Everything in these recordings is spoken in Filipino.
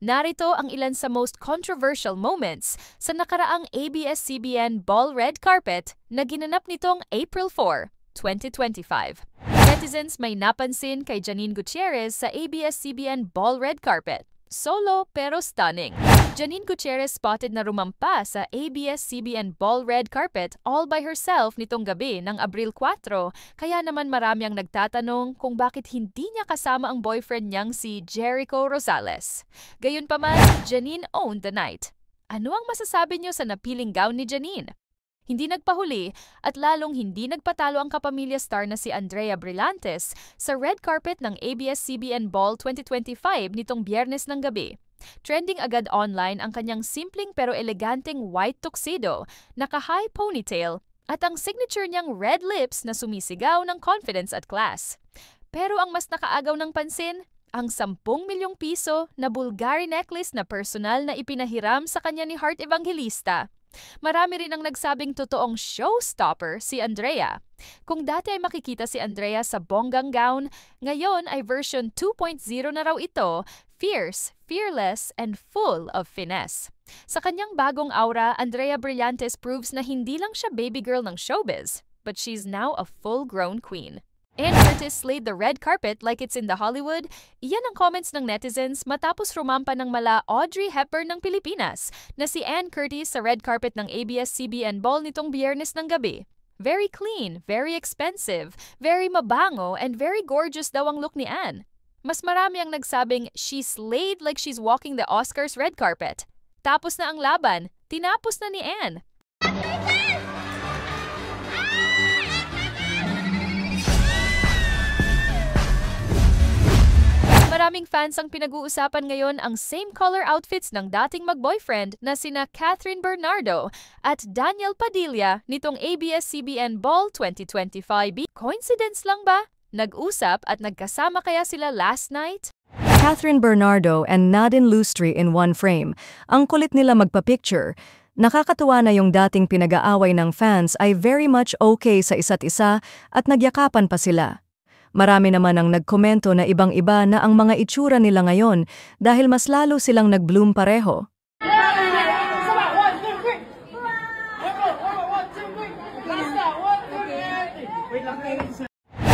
Narito ang ilan sa most controversial moments sa nakaraang ABS-CBN Ball Red Carpet na ginanap nitong April 4, 2025. Netizens may napansin kay Janine Gutierrez sa ABS-CBN Ball Red Carpet. Solo pero stunning. Janine Gutierrez spotted na rumampa sa ABS-CBN Ball Red Carpet all by herself nitong gabi ng Abril 4, kaya naman marami ang nagtatanong kung bakit hindi niya kasama ang boyfriend niyang si Jericho Rosales. Gayunpaman, Janine owned the night. Ano ang masasabi niyo sa napiling gown ni Janine? Hindi nagpahuli at lalong hindi nagpatalo ang kapamilya star na si Andrea Brillantes sa red carpet ng ABS-CBN Ball 2025 nitong Biyernes ng gabi. Trending agad online ang kanyang simpleng pero eleganteng white tuxedo, naka-high ponytail, at ang signature niyang red lips na sumisigaw ng confidence at class. Pero ang mas nakaagaw ng pansin, ang 10 milyong piso na Bulgari necklace na personal na ipinahiram sa kanya ni Heart Evangelista. Marami rin ang nagsabing totoong showstopper si Andrea. Kung dati ay makikita si Andrea sa bonggang gown, ngayon ay version 2.0 na raw ito, fierce, fearless, and full of finesse. Sa kanyang bagong aura, Andrea Brillantes proves na hindi lang siya baby girl ng showbiz, but she's now a full-grown queen. Anne Curtis slayed the red carpet like it's in the Hollywood. Iyan ang comments ng netizens matapos rumampa ng mala Audrey Hepburn ng Pilipinas na si Anne Curtis sa red carpet ng ABS-CBN Ball nitong Biyernes ng gabi. Very clean, very expensive, very mabango, and very gorgeous daw ang look ni Anne. Mas marami ang nagsabing she slayed like she's walking the Oscars red carpet. Tapos na ang laban, tinapos na ni Anne. Maraming fans ang pinag-uusapan ngayon ang same color outfits ng dating mag-boyfriend na sina Catherine Bernardo at Daniel Padilla nitong ABS-CBN Ball 2025. Coincidence lang ba? Nag-usap at nagkasama kaya sila last night? Catherine Bernardo and Nadine Lustri in one frame. Ang kulit nila magpa-picture. Nakakatuwa na yung dating pinag-aaway ng fans ay very much okay sa isa't isa at nagyakapan pa sila. Marami naman ang nagkomento na ibang-iba na ang mga itsura nila ngayon dahil mas lalo silang nag-bloom pareho.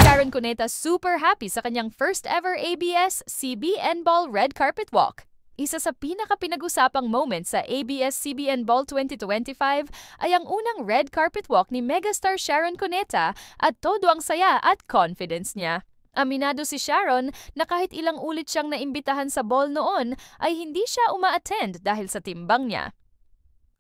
Sharon Cuneta super happy sa kanyang first ever ABS-CBN Ball red carpet walk. Isa sa pinaka-pinag-usapang moment sa ABS-CBN Ball 2025 ay ang unang red carpet walk ni megastar Sharon Cuneta at todo ang saya at confidence niya. Aminado si Sharon na kahit ilang ulit siyang naimbitahan sa ball noon ay hindi siya uma-attend dahil sa timbang niya.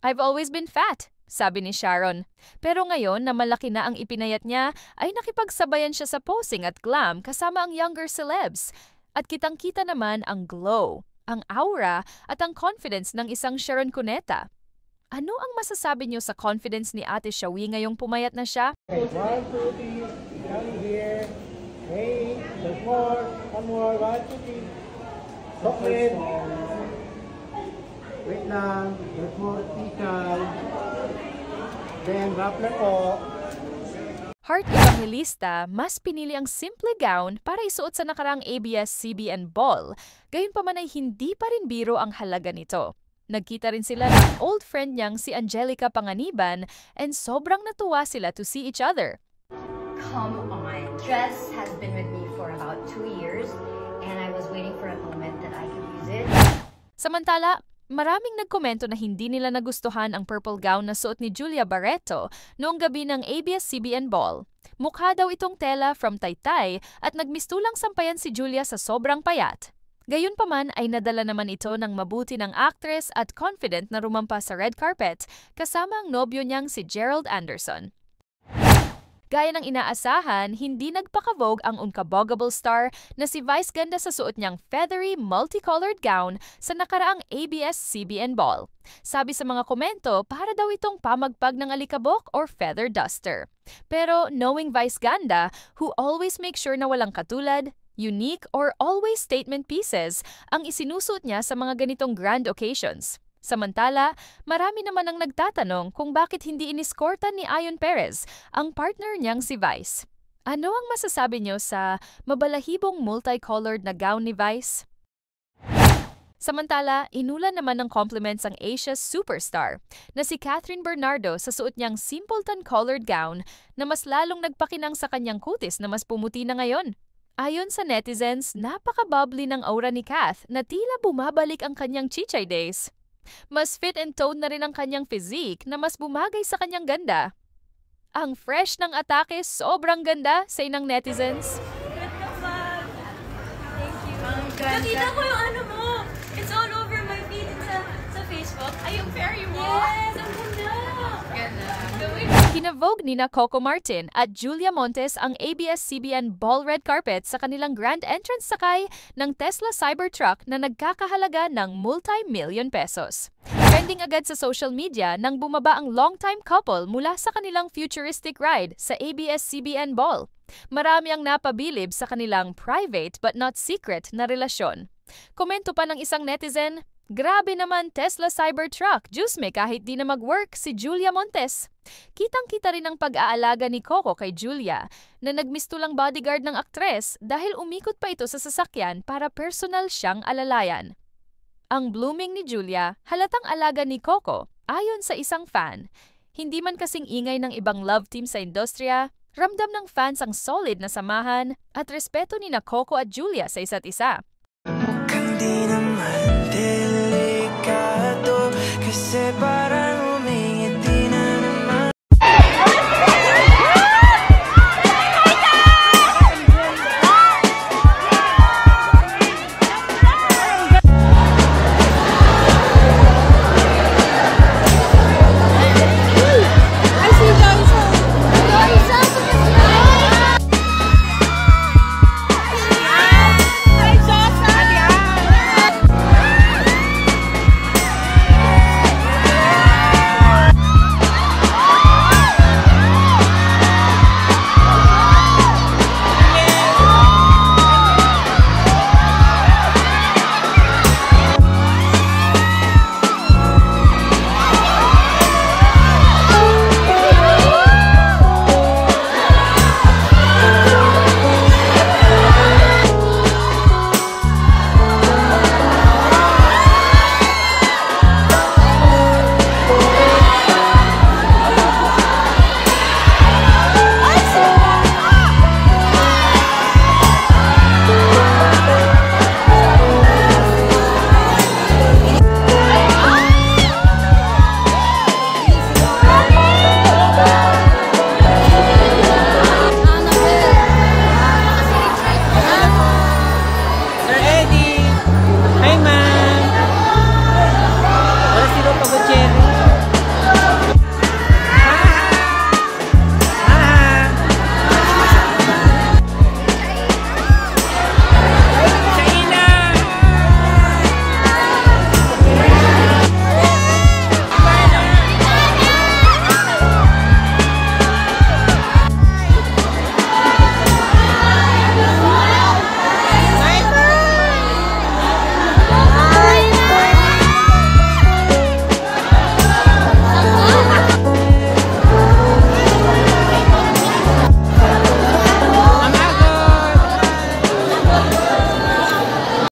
"I've always been fat," sabi ni Sharon. Pero ngayon na malaki na ang ipinayat niya ay nakipagsabayan siya sa posing at glam kasama ang younger celebs. At kitang-kita naman ang glow, ang aura at ang confidence ng isang Sharon Cuneta. Ano ang masasabi niyo sa confidence ni Ate Shawi ngayong pumayat na siya? Okay, 1, 2, 3, down here. Hey, there's more. One more. 1, 2, 3. Chocolate. Wait lang. There's more tikal. Then, Rappler po. Heart Evangelista mas pinili ang simple gown para isuot sa nakaraang ABS-CBN Ball. Gayunpaman ay hindi pa rin biro ang halaga nito. Nagkita rin sila ng old friend niyang si Angelica Panganiban and sobrang natuwa sila to see each other. Come on. Dress has been with me for about 2 years and I was waiting for a moment that I could use it. Samantala, maraming nagkomento na hindi nila nagustuhan ang purple gown na suot ni Julia Barreto noong gabi ng ABS-CBN Ball. Mukha daw itong tela from Taytay at nagmistulang sampayan si Julia sa sobrang payat. Gayunpaman ay nadala naman ito ng mabuti ng actress at confident na rumampa sa red carpet kasama ang nobyo niyang si Gerald Anderson. Gaya ng inaasahan, hindi nagpakabog ang unkabogable star na si Vice Ganda sa suot niyang feathery, multicolored gown sa nakaraang ABS-CBN Ball. Sabi sa mga komento, para daw itong pamagpag ng alikabok or feather duster. Pero knowing Vice Ganda, who always makes sure na walang katulad, unique or always statement pieces ang isinusuot niya sa mga ganitong grand occasions. Samantala, marami naman ang nagtatanong kung bakit hindi iniskortan ni Ayon Perez ang partner niyang si Vice. Ano ang masasabi niyo sa mabalahibong multicolored na gown ni Vice? Samantala, inulan naman ng compliments ang Asia's superstar na si Catherine Bernardo sa suot niyang simpleton-colored gown na mas lalong nagpakinang sa kanyang kutis na mas pumuti na ngayon. Ayon sa netizens, napaka-bubbly ng aura ni Kath na tila bumabalik ang kanyang chichay days. Mas fit and toned na rin ang kanyang physique na mas bumagay sa kanyang ganda. Ang fresh ng atake, sobrang ganda sa inang netizens. Nakita ko yung ano mo. It's all over my feed sa Facebook. Ay, yung fairy wall. Yes, ang ganda. Ganda. Kinavogue ni na Coco Martin at Julia Montes ang ABS-CBN Ball Red Carpet sa kanilang grand entrance sakay ng Tesla Cybertruck na nagkakahalaga ng multi-million pesos. Trending agad sa social media nang bumaba ang longtime couple mula sa kanilang futuristic ride sa ABS-CBN Ball. Marami ang napabilib sa kanilang private but not secret na relasyon. Komento pa ng isang netizen, "Grabe naman Tesla Cybertruck, Diyos me kahit di na mag-work si Julia Montes." Kitang-kita rin ang pag-aalaga ni Coco kay Julia na nagmistulang bodyguard ng aktres dahil umikot pa ito sa sasakyan para personal siyang alalayan. Ang blooming ni Julia, halatang alaga ni Coco, ayon sa isang fan. Hindi man kasing ingay ng ibang love team sa industriya, ramdam ng fans ang solid na samahan at respeto ni na Coco at Julia sa isa't isa.